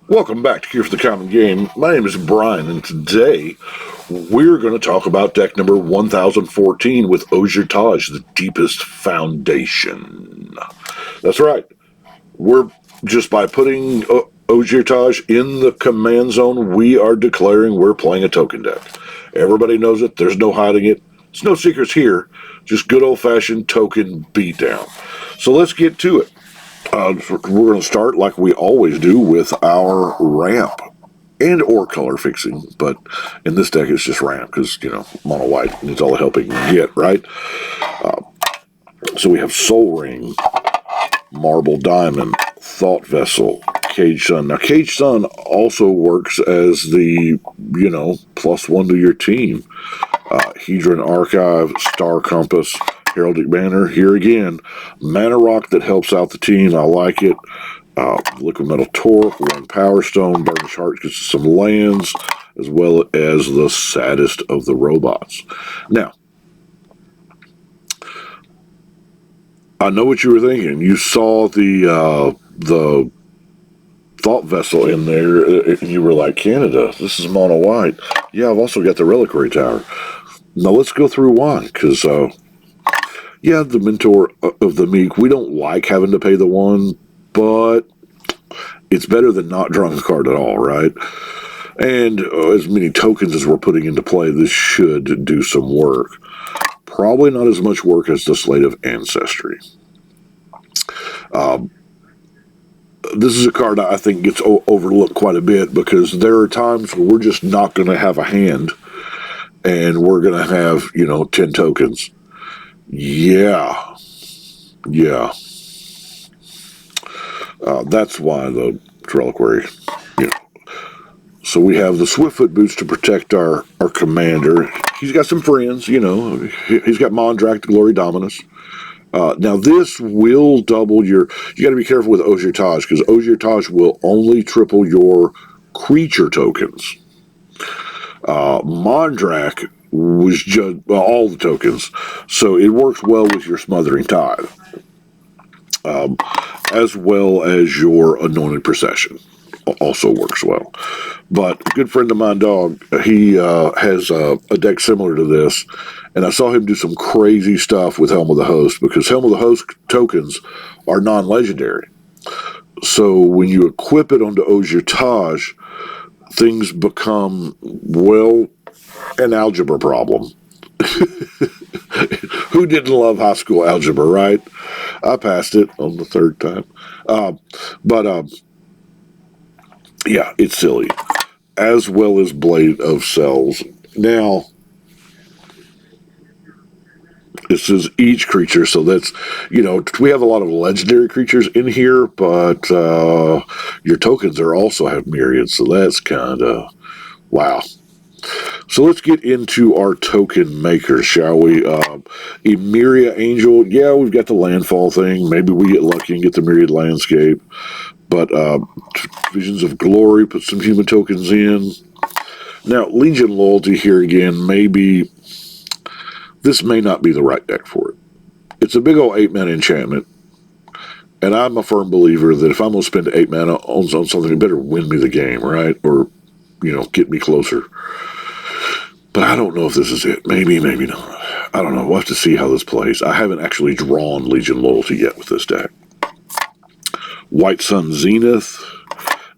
Welcome back to Here for the Common Game. My name is Brian, and today we're going to talk about deck number 1014 with Ojer, the Deepest Foundation. That's right. We're just by putting Ojer in the command zone, we are declaring we're playing a token deck. Everybody knows it. There's no hiding it. There's no secrets here. Just good old-fashioned token beatdown. So let's get to it. We're going to start like we always do with our ramp and or color fixing, but in this deck it's just ramp because, mono white needs all the help it can get, right? So we have Soul Ring, Marble Diamond, Thought Vessel, Cage Sun. Now, Cage Sun also works as the, +1 to your team. Hedron Archive, Star Compass, Heraldic Banner. Here again, Mana Rock that helps out the team. I like it. Liquid Metal Torque, one Power Stone, Burnished Heart gets some lands, as well as the saddest of the robots. Now, I know what you were thinking. You saw the Thought Vessel in there, and you were like, Canada, this is mono white. Yeah, I've also got the Reliquary Tower. Now let's go through why, because the Mentor of the Meek, we don't like having to pay the 1, but it's better than not drawing a card at all, right? And as many tokens as we're putting into play, this should do some work. Probably not as much work as the Slate of Ancestry. This is a card I think gets overlooked quite a bit because there are times where we're just not going to have a hand and we're going to have, 10 tokens. Yeah. That's why the Reliquary, So we have the Swiftfoot Boots to protect our commander. He's got some friends, He's got Mondrak, the Glory Dominus. Now this will double you got to be careful with Ojer because Ojer will only triple your creature tokens. Mondrak was just all the tokens, so it works well with your Smothering Tithe, as well as your Anointed Procession. Also works well. But a good friend of mine, Dog, he has a deck similar to this, and I saw him do some crazy stuff with Helm of the Host because Helm of the Host tokens are non-legendary. So when you equip it onto Ojer, things become, an algebra problem. Who didn't love high school algebra, right? I passed it on the 3rd time. Yeah, it's silly. As well as Blade of Cells. Now, this is each creature, so that's, we have a lot of legendary creatures in here, but your tokens also have myriads, so that's kind of, wow. So let's get into our token makers, shall we? Emeria Angel, we've got the landfall thing. Maybe we get lucky and get the Myriad Landscape. But Visions of Glory, put some human tokens in. Now, Legion Loyalty here again, maybe this may not be the right deck for it. It's a big old 8-mana enchantment. And I'm a firm believer that if I'm going to spend 8 mana on something, it better win me the game, right? Or, get me closer. But I don't know if this is it. Maybe, maybe not. I don't know. We'll have to see how this plays. I haven't actually drawn Legion Loyalty yet with this deck. White Sun Zenith.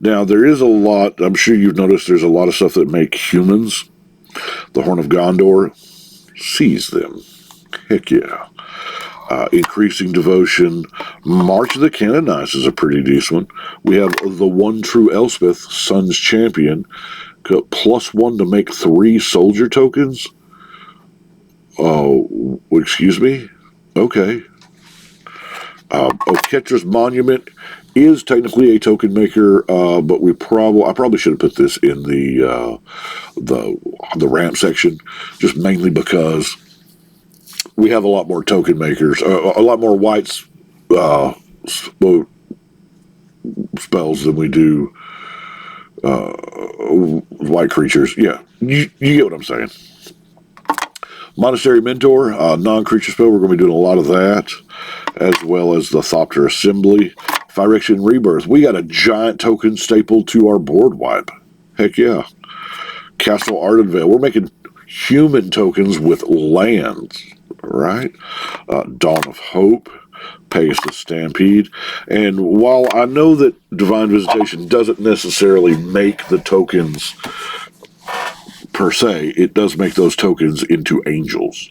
Now, there is a lot. I'm sure you've noticed there's a lot of stuff that make humans. The Horn of Gondor. Seize them. Heck yeah. Increasing Devotion. March of the Canonized is a pretty decent one. We have the One True Elspeth, Sun's Champion. +1 to make 3 soldier tokens. Oh, excuse me? Okay. Oketra's Monument is technically a token maker, but I probably should have put this in the ramp section, just mainly because we have a lot more token makers, a lot more white spells than we do white creatures. Yeah, you get what I'm saying. Monastery Mentor, non-creature spell. We're going to be doing a lot of that, as well as the Thopter Assembly. Phyrexian Rebirth. We got a giant token stapled to our board wipe. Heck yeah. Castle Ardenvale. We're making human tokens with lands, right? Dawn of Hope. Pegasus Stampede. And while I know that Divine Visitation doesn't necessarily make the tokens per se, it does make those tokens into angels.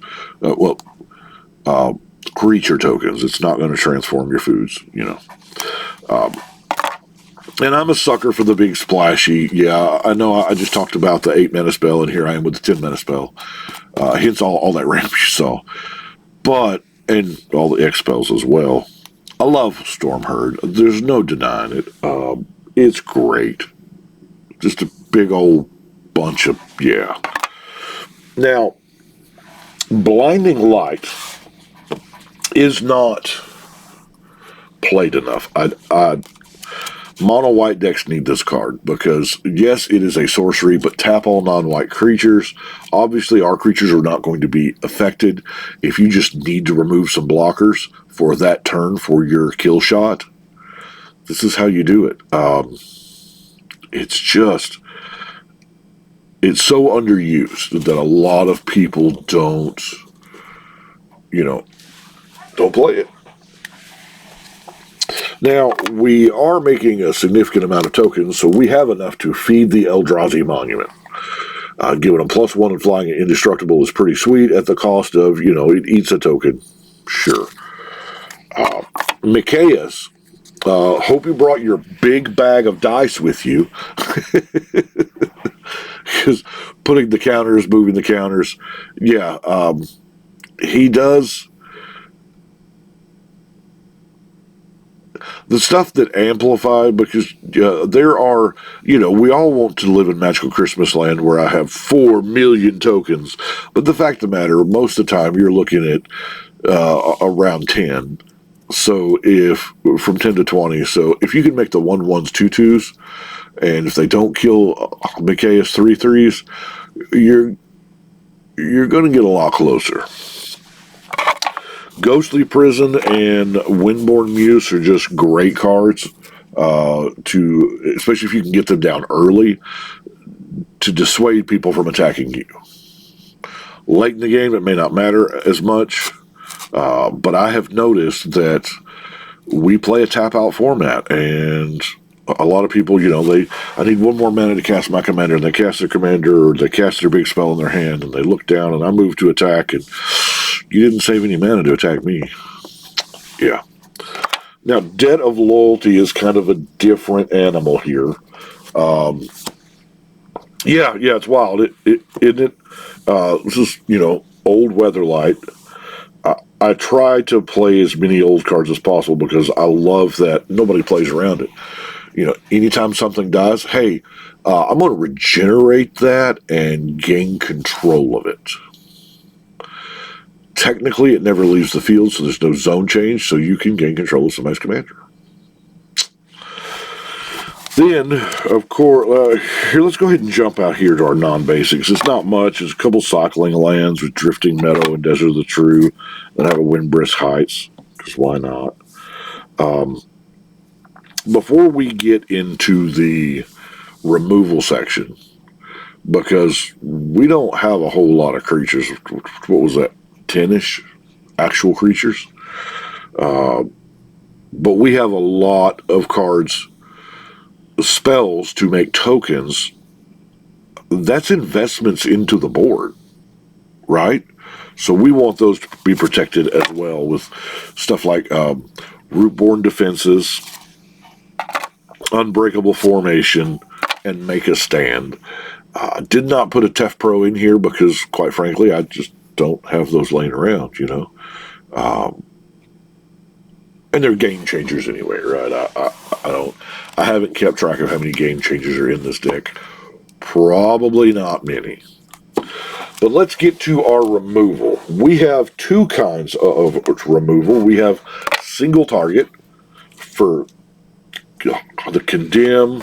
Creature tokens. It's not going to transform your foods, and I'm a sucker for the big splashy. Yeah, I know I just talked about the 8 mana spell, and here I am with the 10 mana spell. Hence all that ramp you saw. And all the X spells as well. I love Stormherd. There's no denying it. It's great. Just a big old bunch of, yeah. Now, Blinding Light is not played enough. Mono white decks need this card because, yes, it is a sorcery, but tap all non-white creatures. Obviously, our creatures are not going to be affected. If you just need to remove some blockers for that turn for your kill shot, this is how you do it. It's so underused that a lot of people don't play it. Now, we are making a significant amount of tokens, so we have enough to feed the Eldrazi Monument. Giving them +1 and flying it indestructible is pretty sweet at the cost of, it eats a token. Sure. Mikaeus, hope you brought your big bag of dice with you. Because putting the counters, moving the counters, yeah, he does. The stuff that amplify, because there are, we all want to live in Magical Christmas Land where I have 4 million tokens. But the fact of the matter, most of the time you're looking at around 10. So from 10 to 20. So if you can make the 1/1s, 2/2s, and if they don't kill Mikaeus 3/3s, you're going to get a lot closer. Ghostly Prison and Windborne Muse are just great cards especially if you can get them down early, to dissuade people from attacking you. Late in the game, it may not matter as much, but I have noticed that we play a tap-out format, and a lot of people, I need 1 more mana to cast my commander, and they cast their commander, or they cast their big spell in their hand, and they look down, and I move to attack, and you didn't save any mana to attack me. Yeah. Now, Debt of Loyalty is kind of a different animal here. Yeah, it's wild, isn't it? This is, old Weatherlight. I try to play as many old cards as possible because I love that nobody plays around it. Anytime something dies, hey, I'm going to regenerate that and gain control of it. Technically, it never leaves the field, so there's no zone change, so you can gain control of somebody's commander. Then, of course, here, let's go ahead and jump out here to our non-basics. It's not much. It's a couple cycling lands with Drifting Meadow and Desert of the True that have a Windbrisk Heights, because why not? Before we get into the removal section, because we don't have a whole lot of creatures. What was that? 10-ish actual creatures. But we have a lot of cards, spells to make tokens. That's investments into the board, right? So we want those to be protected as well with stuff like Rootborn Defenses, Unbreakable Formation, and Make a Stand. Did not put a Tef Pro in here because, quite frankly, I just don't have those laying around, and they're game changers anyway, right? I haven't kept track of how many game changers are in this deck. Probably not many. But let's get to our removal. We have 2 kinds of removal. We have single target for the Condemn.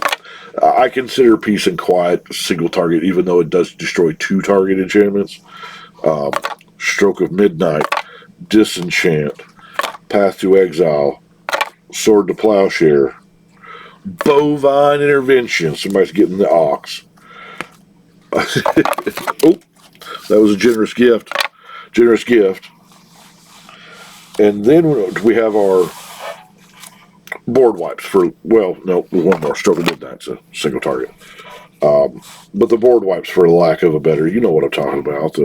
I consider Peace and Quiet single target, even though it does destroy 2 target enchantments. Stroke of Midnight, Disenchant, Path to Exile, Sword to Plowshare. Bovine Intervention. Somebody's getting the ox. Oh, that was a generous gift. Generous gift. And then we have our board wipes for, well, no, one more. Struggle Midnight. It's a single target. But the board wipes, for lack of a better, you know what I'm talking about.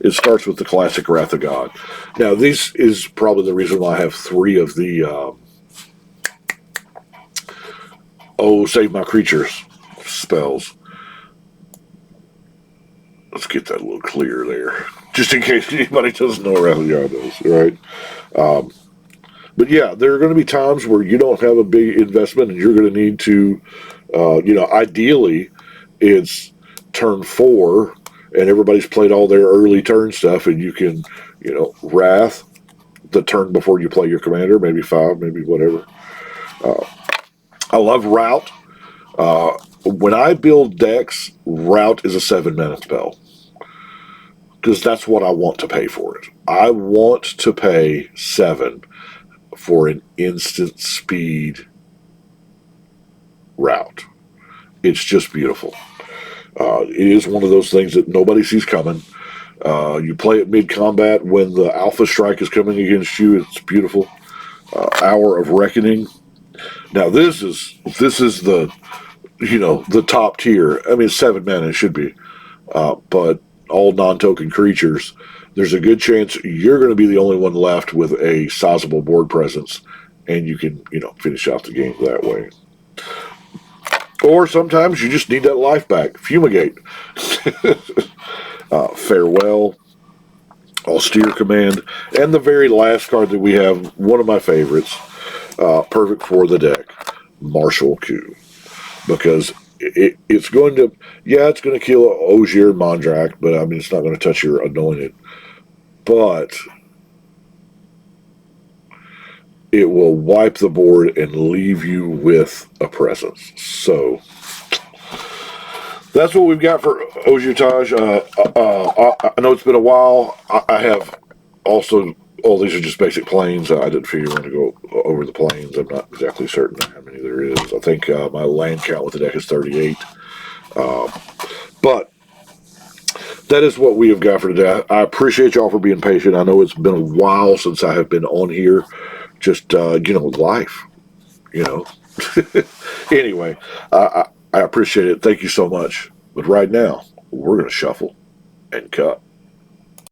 It starts with the classic Wrath of God. Now, this is probably the reason why I have 3 of the Save My Creatures spells. Let's get that a little clear there, just in case anybody doesn't know what Wrath of God is, right? But yeah, there are going to be times where you don't have a big investment and you're going to need to, ideally, it's turn 4 and everybody's played all their early turn stuff, and you can, Wrath the turn before you play your commander, maybe 5, maybe whatever. I love Rout. When I build decks, Rout is a 7-mana spell. Because that's what I want to pay for it. I want to pay 7 for an instant speed Rout. It's just beautiful. It is one of those things that nobody sees coming. You play it mid-combat when the Alpha Strike is coming against you. It's beautiful. Hour of Reckoning. Now this is the the top tier. I mean, 7 mana it should be, but all non-token creatures. There's a good chance you're going to be the only one left with a sizable board presence, and you can finish out the game that way. Or sometimes you just need that life back. Fumigate. Farewell. Austere Command. And the very last card that we have, one of my favorites, perfect for the deck, Martial Coup. Because it's going to, it's going to kill Ojer and Mondrak, but I mean, it's not going to touch your Anointed. But it will wipe the board and leave you with a presence. So that's what we've got for Ojer Taj. I know it's been a while. I have also, these are just basic planes. I didn't figure when to go over the planes. I'm not exactly certain how many there is. I think my land count with the deck is 38. But that is what we have got for today. I appreciate y'all for being patient. I know it's been a while since I have been on here. Just, life, Anyway, I appreciate it. Thank you so much. But right now, we're going to shuffle and cut.